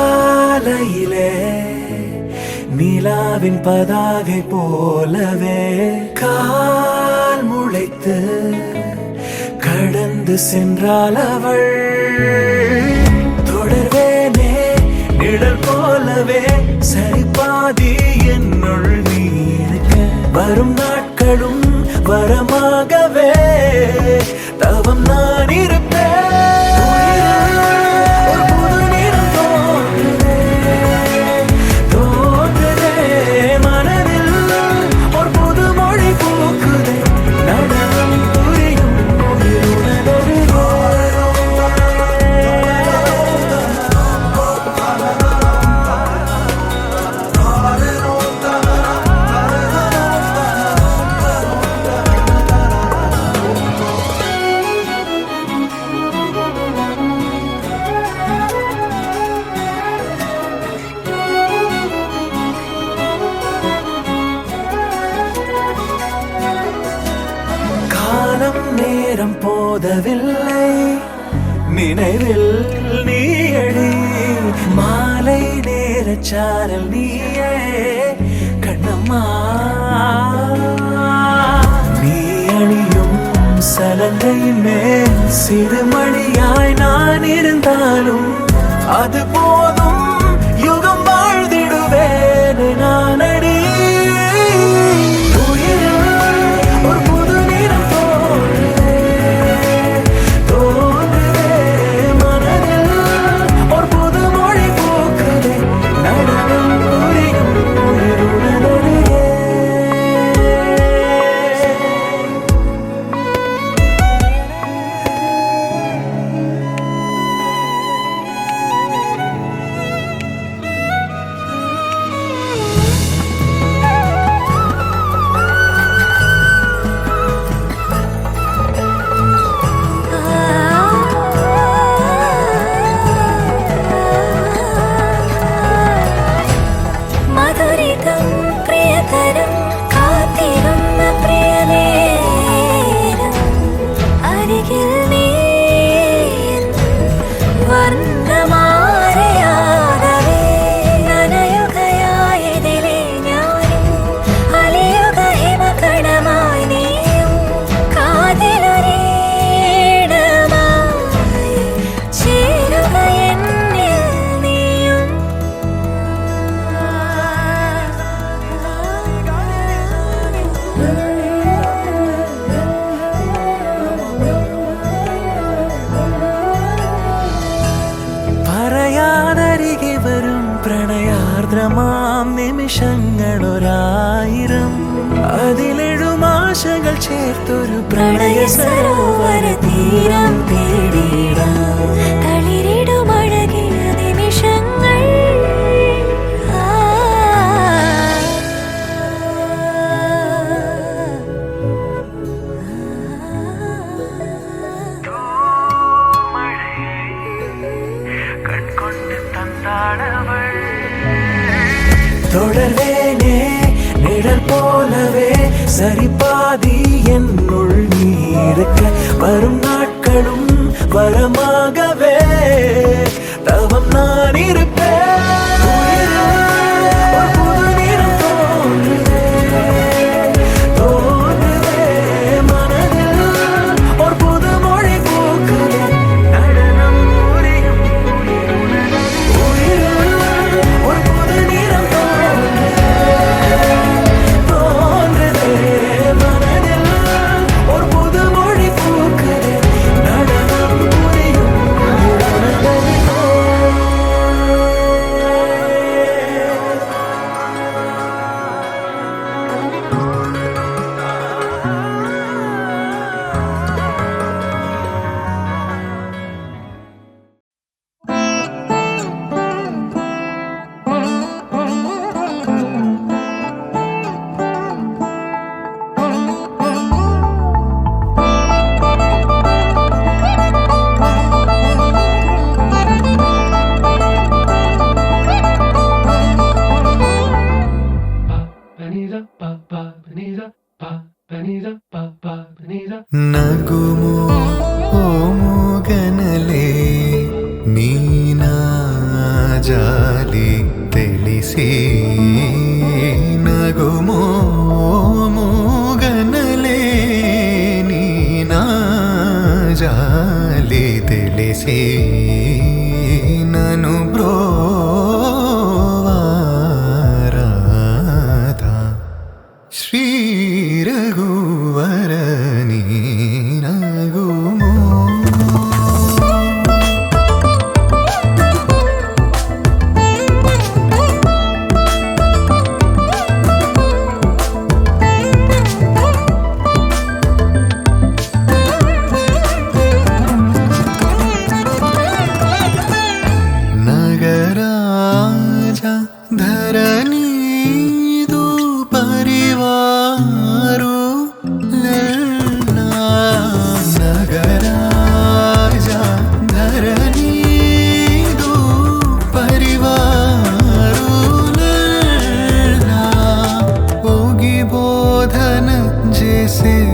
சாலையிலே நிலாவின் பதாகை போலவே கால் முளைத்து கடந்து சென்றாள் அவள். தொடர்வேனே நிழல் போலவே சரிபாதி என்னுள் நீ இருக்க. வரும் நாட்களும் வரமாகவே தவம் நான் இருப்பேன். நேரம் போதவில்லை நினைவில் நீயடி. மாலை நேர சாரல் நீயே கண்ணம்மா. நீ அணியும் சலங்கை மேல் சிறுமணியாய் நான் இருந்தாலும் அது போதும். யுகம் வாழ்ந்திடுவேன் நான் அடி. പറയാനരികെ വരും പ്രണയാർദ്രമാം നിമിഷങ്ങളൊരായിരം. അതിലെഴും ആശകൾ ചേർത്തൊരു പ്രണയ സരോവര തീരം തേടിയിടാം. തളിരിടും അഴകിയ നിമിഷങ്ങൾ தொடர்வேனே நிழல் போலவே சரிபாதி என்னுள் நீ இருக்க. வரும் நாட்களும் வரமாகவே தவம் நான் இருப்பேன். నగుమో ఓ మూగనలే నీనా జాలి తెలిసి నగుమో మూగనలే నీనా జాలి తెలిసి నను బ్రోవారాధా శ్రీ రఘువరని నగుమో నగరాజా ధరణీదు పరివారు నగరాజా ధరణీదు పరివారు ఓగి బోధన చేసేవారలుగారే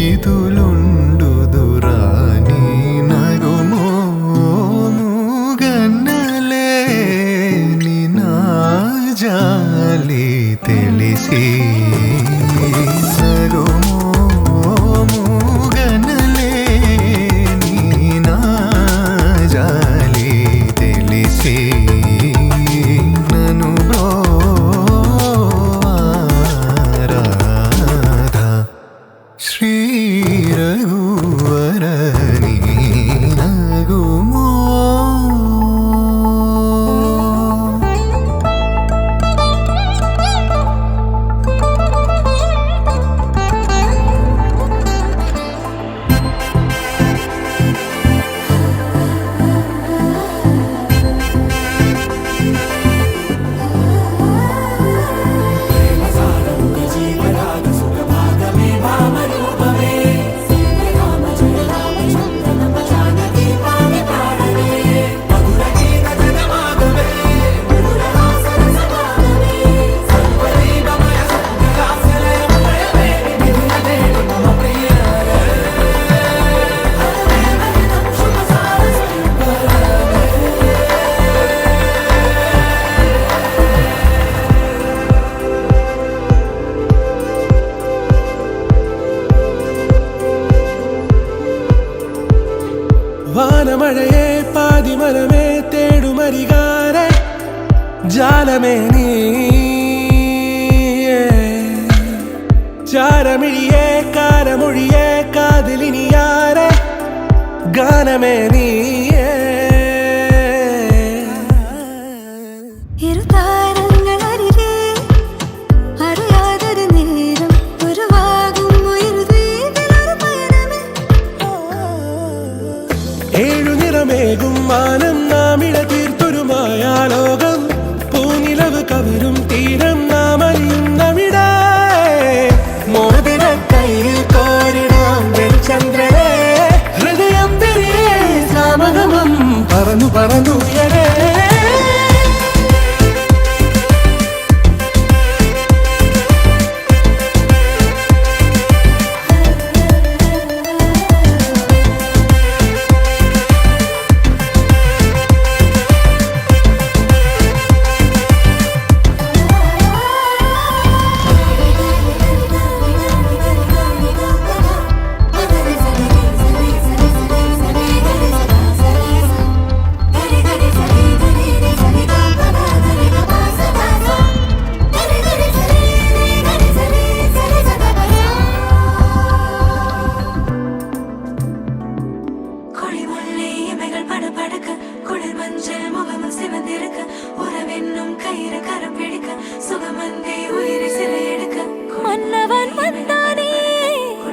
ఇదులుండుదురాని నగుమో మూగన్నలే నినా జాలి తెలిసి నగుమో మూగన్నలే నినా జాలి తెలిసి నను బ్రోవారాధా శ్రీ రఘువరని నగుమో വാനമഴയെ പാതിമരമേ തേടുമരികാരെ ജാലമേ നീ ചാരമിഴിയെ കാരമൊഴിയെ കാതിലിനിയാരെ ഗാനമേ നീ ഇരുതാരങ്ങൾ അരികെ അറിയാതൊരു നേരം ഉരുവാകും ഒരു ദ്വീപിലൊരു പയനമേ ഏഴു നിറമേകും മാനം നാമിട തീർത്തൊരു മായാലോകം പൂനിലവ് കവരും തീരം നാം അറിയുന്നവിട മോതിര കയ്യിൽ കോരിടാം ചന്ദ്രനെ ഹൃദയം തിരികെ സാമഗമം പറന്നു പറന്നുയരേ மன்னவன் வந்தானே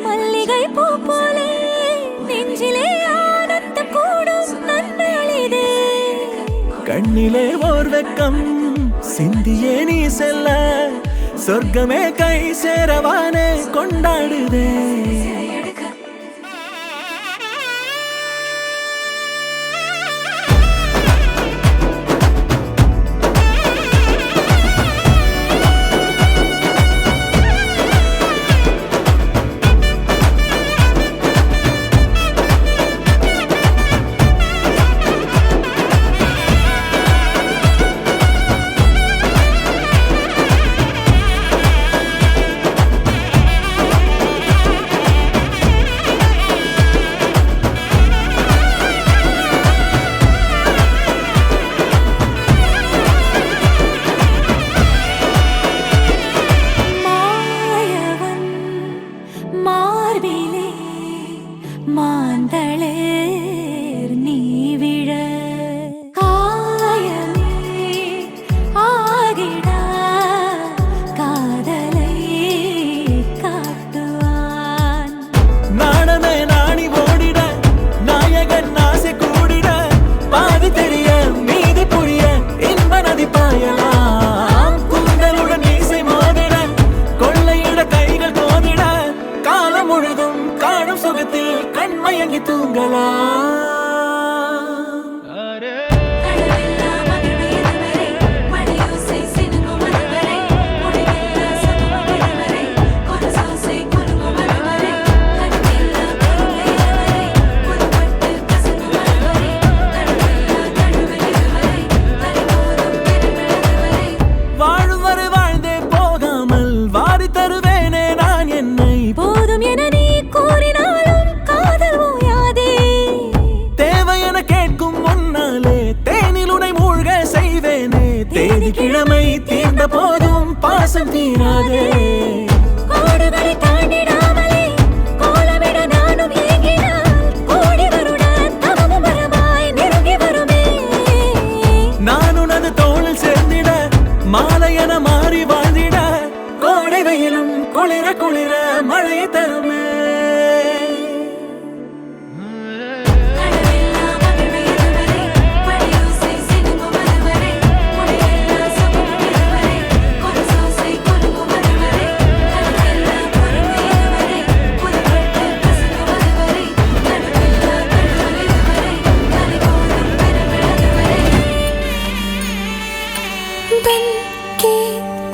மல்லிகை பூ போலே நெஞ்சிலே ஆனந்தம் கூடும் நன்னாளிதே കണ്ണിലെ ഓർവക്കം സിന്ധിയെ നീ സെല്ല സ്വർഗമേ കൈ സേരവാനെ കൊണ്ടാടുതേ தீராதே. கோடுகளை தாண்டிடாமலே கோலமிட நானும் ஏங்கினால் கோடி வருட தவமும் வரமாய் நெருங்கி வருமே. நான் உனது தோளில் சேர்ந்திட மாலை என மாறி வாழ்ந்திட கோடை வெயிலும் குளிர குளிர மழையை தருமே. கடலெல்லாம் மகிழ்வு இதுவரை மழையோசை சினுங்கும் அதுவரை மழையெல்லாம் சுகமும் இதுவரை கொலுசோசை குலுங்கும் அதுவரை கடலெல்லாம் பொறுமை இதுவரை புதுப்பட்டு கசங்கும் அதுவரை நடுவெல்லாம் கண்கள் இதுவரை கலைகோடும் பெருங்கள் அதுவரை. बन के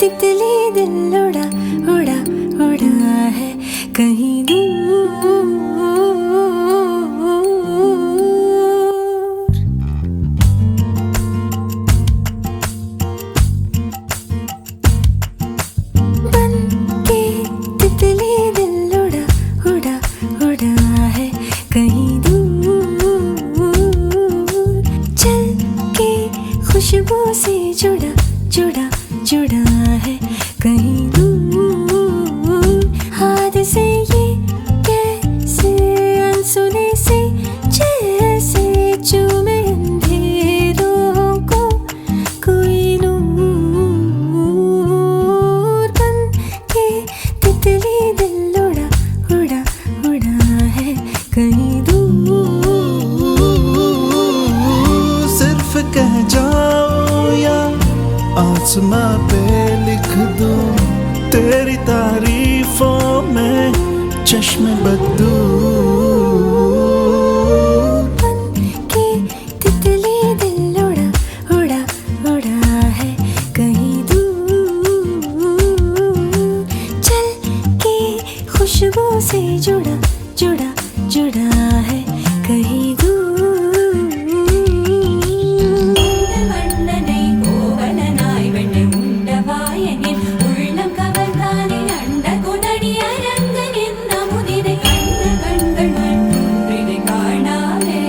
तितली दिल उड़ा उड़ा उड़ा है कहीं दूर. बन के तितली दिल उड़ा उड़ा उड़ा है कहीं दूर. चल के खुशबू से जुड़ा जुड़ा जुड़ा है कहीं दूर. हाथ से ये कैसे अनसुने से जैसे चूमे अंधेरों को कोई नूर. बन के तितली दिल उड़ा उड़ा उड़ा है कहीं दूर. सिर्फ कह जाओ या आसमां पे लिख दूं तेरी तारीफों में चश्मे बदू. बन के तितली दिल उड़ा उड़ा उड़ा है कहीं दूर. चल के खुशबू से जुड़ा जुड़ा जुड़ा है कहीं दूर. வண்ணனை கோவலனாய் வெண்ணை உண்டவாயனின் உள்ளம் கவர்ந்தானே அண்ட குணடி அரங்கனின் அமுதினை கண்ட கண்கள் மற்றொன்றினை காணாமே.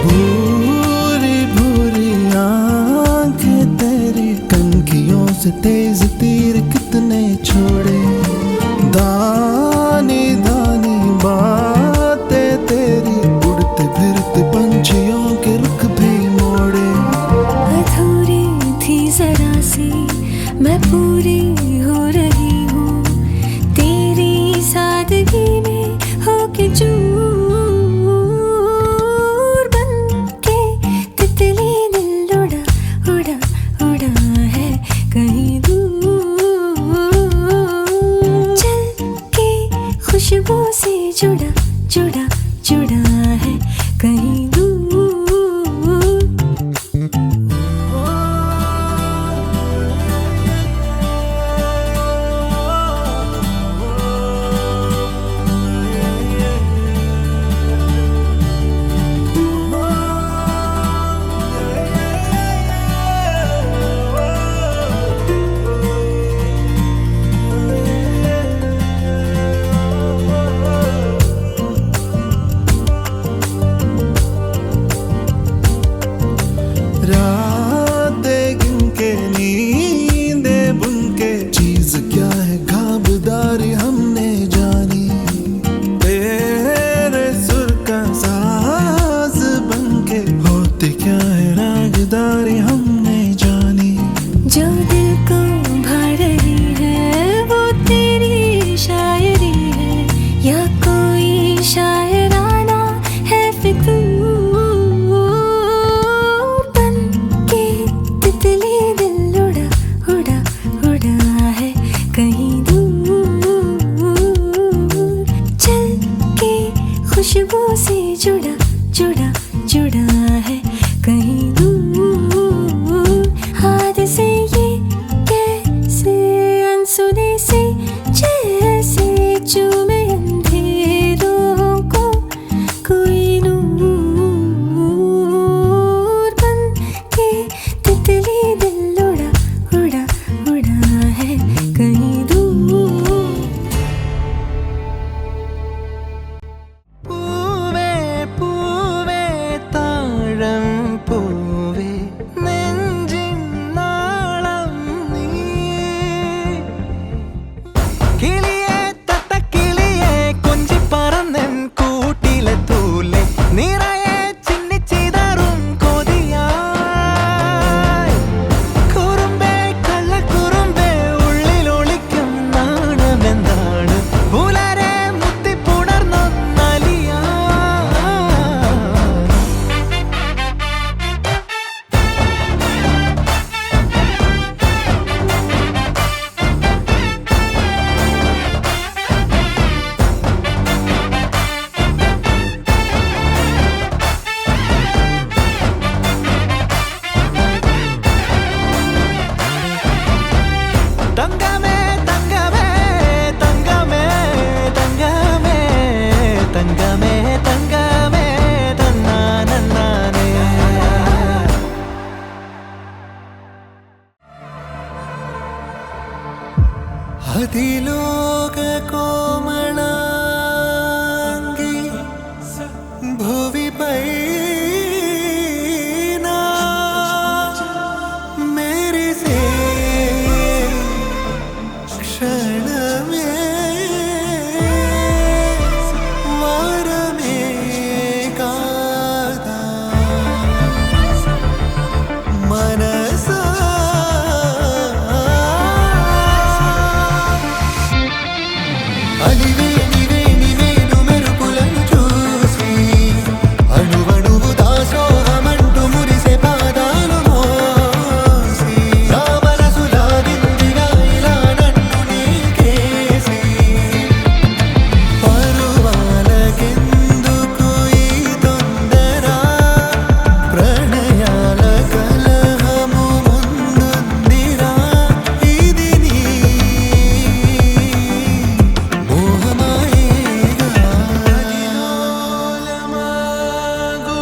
भूरी भूरी आंखें तेरी कनखियों से तेज तीर कितने छोड़े. दानी दानी बातें तेरी उड़ते फिरते पंछियों के रुख भी मोड़े. अधूरी थी जरा सी मैं पूरी हो रही हूँ तेरी सादगी में होके चूर. बन के तितली दिल उड़ा उड़ा उड़ा है कहीं दूर. चल के खुशबू से जुड़ा जुड़ा जुड़ा है कहीं दूर. தங்கமே தங்கமே தங்கமே தங்கமே தங்கமே தங்கமே தன்னா நன்னானே அதிலோக கோமளாங்கி భువి పైన మెరిసే క్షణమే వరమే కాదా మనసా అలివే నివే నివేను మెరుపులను చూసి అణువణువు దాసోహమంటూ మురిసే పాదాలు మోసి నా మనసు లాగిందిగా ఇలా నన్ను నీకేసి పరువాలకెందుకు ఈ తొందర ప్రణయాల కలహము ముందుందిరా ఇది నీ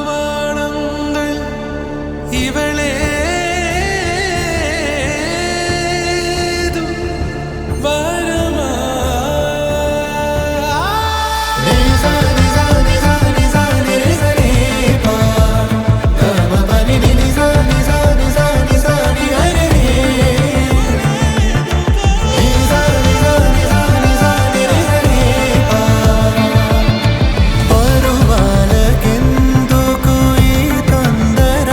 மோகமாயிகோலமாகுவானங்கள் இவளேதும் வரமா நிசா நிசா நிசா நிசா நிசா நிபா கம பனி நிசா நிசா நிசா நிசா நிஹரே நிசா நிசா நிசா நிசா நிசா நிபா పరువాలకెందుకు ఈ తొందర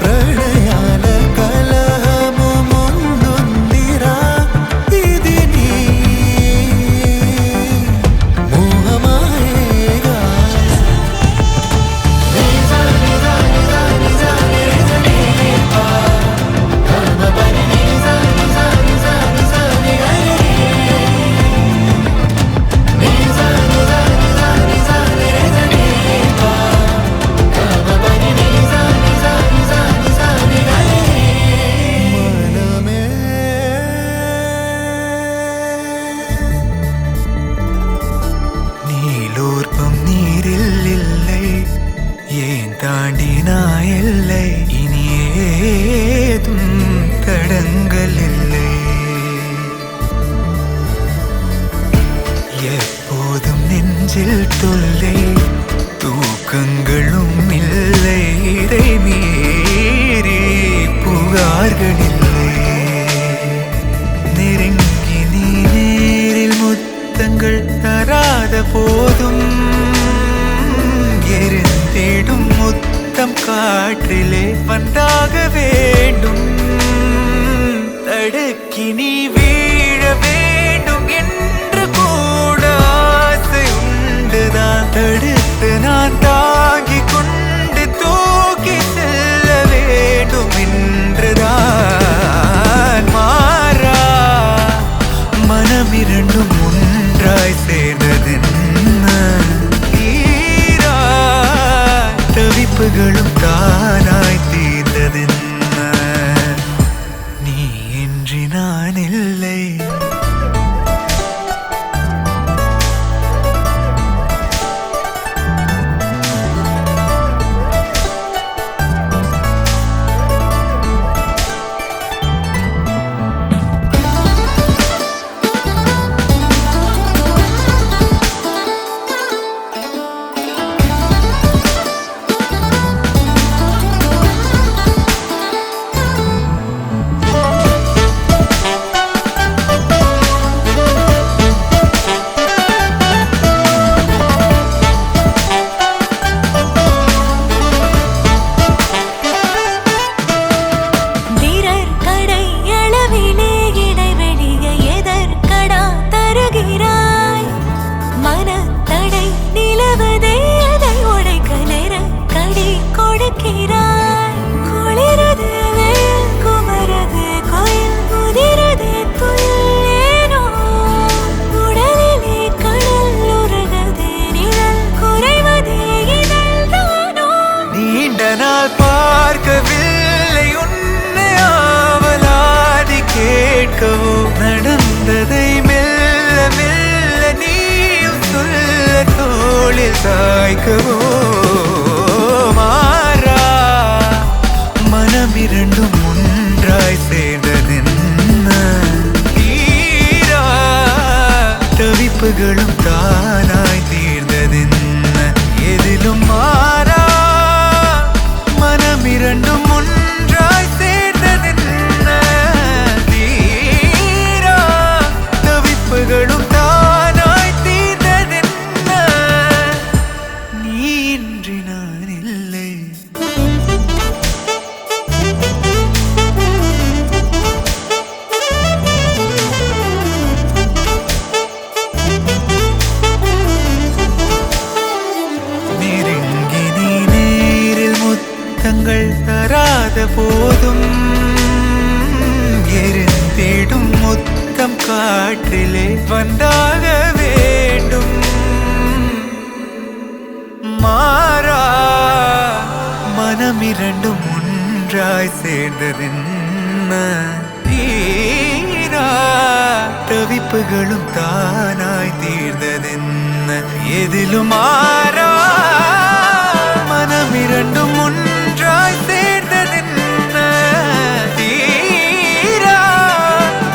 ప్రణయాల కలహము ముందుందిరా ఇది నీ మోహమాయేగా నిజా నిజా నిజా నిజా నిజా నిపా కర్మ పని నిజా నిజా నిజా నిజా నిహరే నిజా నిజా నిజా నిజా నిజా నిపా కర్మ పని నిజా నిజా నిజా నిజా నిహరే మనమే நீலூர்ப்பம் நீரில் இல்லை ஏன் தாண்டி நான் இல்லை இனி ஏதும் தடங்கள் இல்லை எப்போதும் நெஞ்சில் தொல்லை தூக்கங்களும் இல்லை இதை மீறி புகார்கள் இல்லை நெருங்கி நீ நேரில் முத்தங்கள் தராத போதும் எரிந்திடும் முத்தம் காற்றிலே வந்தாக வேண்டும் தடுக்கி நீ வீழ வேண்டும் என்று கூட ஆசை உண்டுதான் தடுத்து நான் தாங்கிக் கொண்டு தூக்கி செல்ல வேண்டும் என்றுதான் மாறா மனமிரண்டும் ஒன்றாய் சேர்ந்ததென்ன ஈரா தவிப்புகளும் தானாய் தீர்ந்ததென்ன நீ இன்றி நான் இல்லை சாய்க்கவோ மாறா மனமிரண்டும் ஒன்றாய் சேர்ந்ததென்ன தீரா தவிப்புகளும் தானாய் தீர்ந்ததென்ன எதிலும் மாறா மனமிரண்டும் ஒன்றாய் சேர்ந்ததென்ன தீரா தவிப்புகளும் தானாய் தீர்ந்ததென்ன நீ இன்றி நான் இல்லை நெருங்கி நீ நேரில் முத்தங்கள் தராத போதும் எரிந்திடும் முத்தம் காற்றிலே வந்தாக வேண்டும் மாறா மனமிரண்டும் ஒன்றாய் சேர்ந்ததென்ன தீரா தவிப்புகளும் தானாய் தீர்ந்ததென்ன எதிலும் மாறா மனமிரண்டும் ஒன்றாய் சேர்ந்ததென்ன தீரா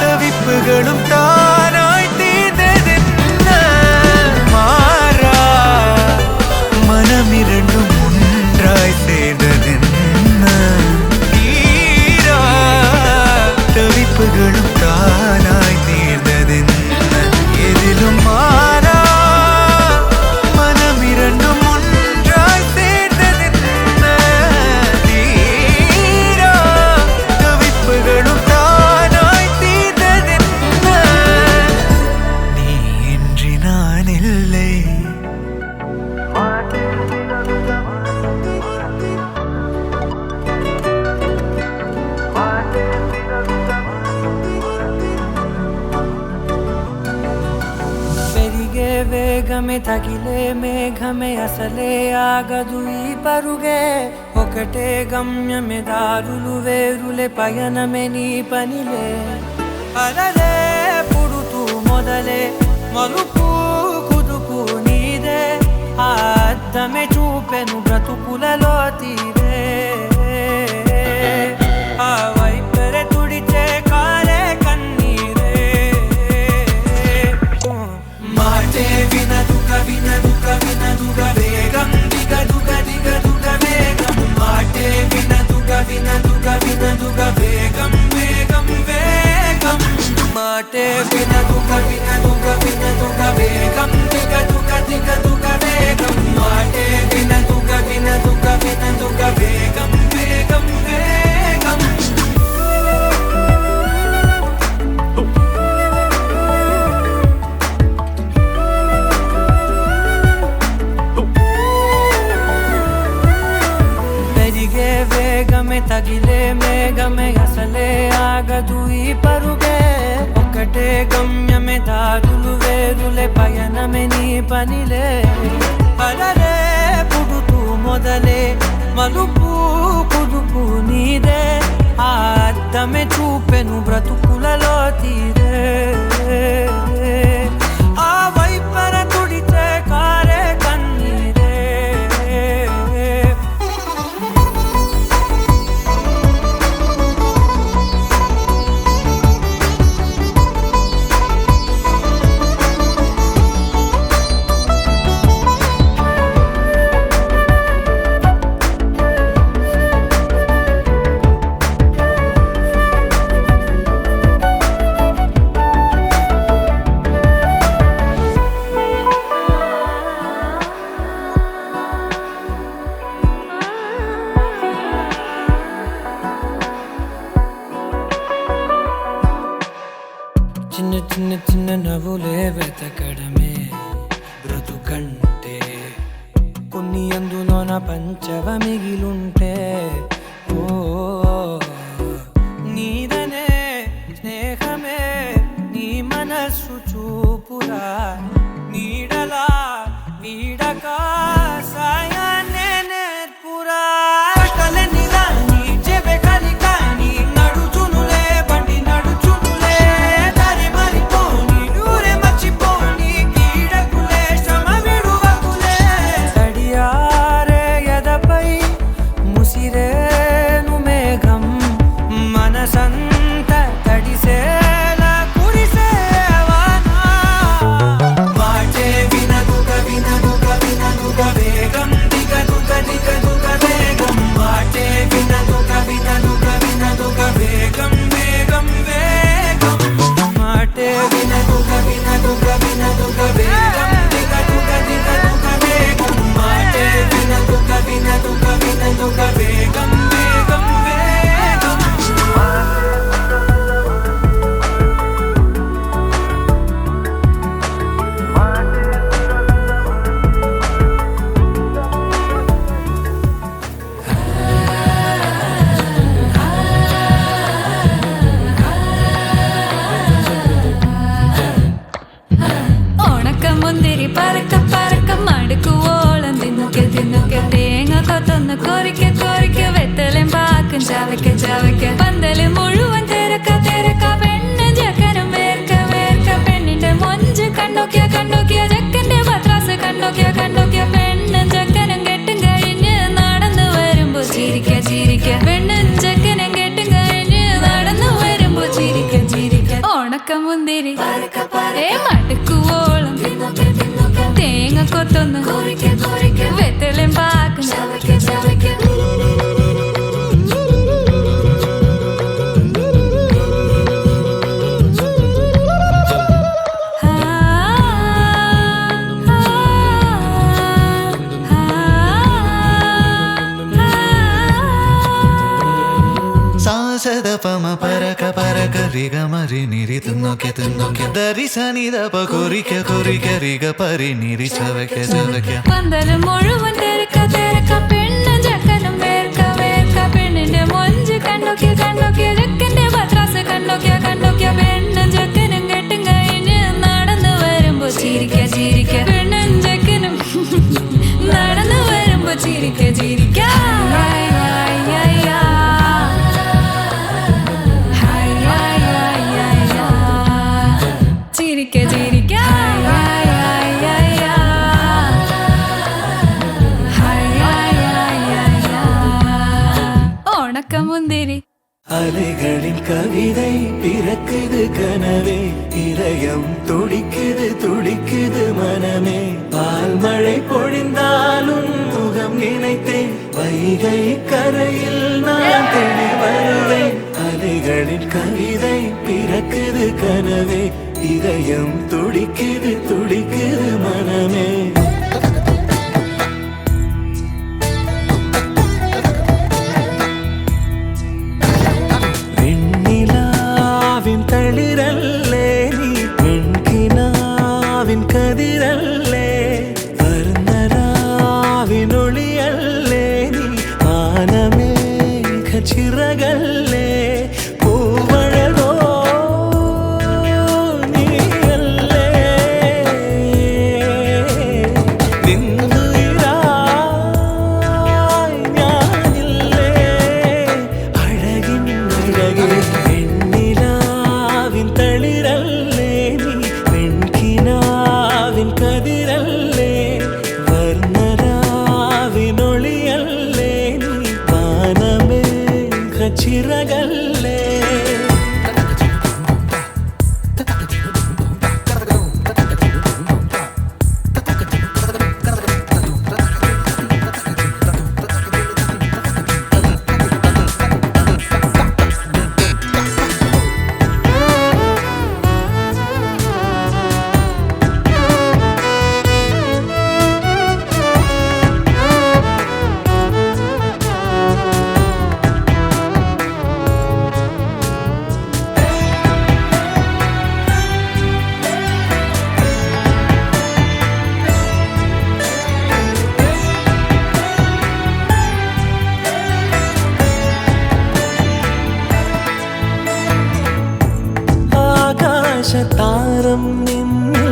தவிப்புகளும் தானாய் தீர்ந்ததென்ன மாறா மனமிரண்டும் ஒன்றாய் சேர்ந்ததென்ன தீரா தவிப்புகளும் தானாய் தீர்ந்ததென்ன எதிலும் மாறா மனமிரண்டும் ஒன்றாய் சேர்ந்ததென்ன தீரா தவிப்புகளும் தானாய் தீர்ந்ததென்ன நீ இன்றி நான் இல்லை పెరిగే వేగమే తగిలే మేఘమే అసలే ఆగదు ఈ పరుగే ఒకటే గమ్యమే దారులు వేరులే పయనమే నీ పనిలే అలలే పుడుతూ మొదలే మలుపు కుదుపు నీదే ఆ అద్దమే చూపెను బ్రతుకులలో తీరే ఆ వైపరే తుడిచే కాలే కన్నీరే మాటే వినదుక వినదుక వినదుక వేగం దిగదుక దిగదుక వేగం మాటే వినదుక వినదుక వినదుక వేగం వేగం వేగం మాటే వినదుక వినదుక వినదుక వేగం దిగదుక దిగదుక వేగం మాటే వినదుక వినదుక వినదుక వేగం వేగం వేగం పెరిగే వేగమే తగిలే మేఘమే అసలే ఆగదు ఈ పరుగే ఒకటే గమ్యమే దారులు వేరులే పయనమే నీ పనిలే అలలే పుడుతూ మొదలే మలుపు కుదుపు నీదే ఆ అద్దమే చూపెను బ్రతుకులలో తీరే ఆ వైపర తుడిచే కారే కన్నీరే చిన్న చిన్న చిన్న నవ్వులే వెతకడమే బ్రతుకంటే కొన్ని అందులోన పంచవ మిగిలుంటే ఓ నీదనే స్నేహమే నీ మనస్సు చూపురా నీడలా వీడక సాయాన్నే నేర్పురా కలని దాన్ని చెబె కలికాని నడుచునులే బండి నడుచునులే దారి మరిపోని ఊరే మర్చిపోని కీడకులే శ్రమ విడువకులే ചവയ്ക്ക ചവയ്ക്ക പന്തല് മുഴുവൻ തിരക്ക തിരക്ക പെണ്ണ് ചെക്കനും വേർക്ക വേർക്ക പെണ്ണിന്റെ മൊഞ്ച് കണ്ടോക്കിയ കണ്ടോക്കിയ ചെക്കന്റെ പത്രാസ് കണ്ടോക്കിയ കണ്ടോക്കിയ പെണ്ണും ചെക്കനും കെട്ടും കഴിഞ്ഞ് നടന്നു വരുമ്പോ ചിരിക്ക ചിരിക്ക പെണ്ണും ചെക്കനും കെട്ടും കഴിഞ്ഞ് നടന്നു വരുമ്പോ ചിരിക്ക ചിരിക്ക ഉണക്കമുന്തിരി മടുക്കുവോളം തേങ്ങ കൊത്തൊന്ന് വെത്തലും പാക്കും ചവയ്ക്ക ചവയ്ക്ക സാസദപമ പരക പരക റിഗ മരി നിരി തിന്നൊക്കെ തിന്നൊക്കെ ദരി സനിദപ കൊറിക്ക കൊറിക്ക റിഗ പരി നിരി ചവയ്ക്ക ചവയ്ക്ക പന്തല് മുഴുവൻ തിരക്ക തിരക്ക പെണ്ണും ചെക്കനും വേർക്ക വേർക്ക പെണ്ണിന്റെ മൊഞ്ച് കണ്ടോക്കിയ കണ്ടോക്കിയ ചെക്കന്റെ പത്രാസ് കണ്ടോക്കിയ കണ്ടോക്കിയ പെണ്ണും ചെക്കനും കെട്ടും കഴിഞ്ഞ് നടന്നു വരുമ്പോ ചിരിക്ക ചിരിക്ക പെണ്ണും ചെക്കനും നടന്നു വരുമ്പോ ചിരിക്ക ചിരിക്ക ചിരിക്ക ചിരിക്ക ഉണക്കമുന്തിരി அலைகளின் கவிதை பிறக்குது கனவே இதயம் துடிக்குது துடிக்குது மனமே பால் மழை பொழிந்தாலும் முகம் நினைத்தேன் வைகை கரையில் நான் தேடி வருவேன் அலைகளின் கவிதை பிறக்குது கனவே இதயம் துடிக்குது துடிக்குது மனமே തളിരല്ലേ നീ പെൺകിനാവിൻ കതിരല്ലേ വർണ്ണരാവിനൊളിയല്ലേ നീ ആനമേഘ ചിറകല്ലേ പൂവഴകോ നീയല്ലേ നിന്നുയിരായി ഞാനില്ലേ അഴകിൻ അഴകിൽ തളിരല്ലേ നീ പെൺകിനാവിൻ കതിരല്ലേ വർണ്ണരാവിനൊളിയല്ലേ നീ വാനമേഘ ചിറകല്ലേ താരം നിന്നിൽ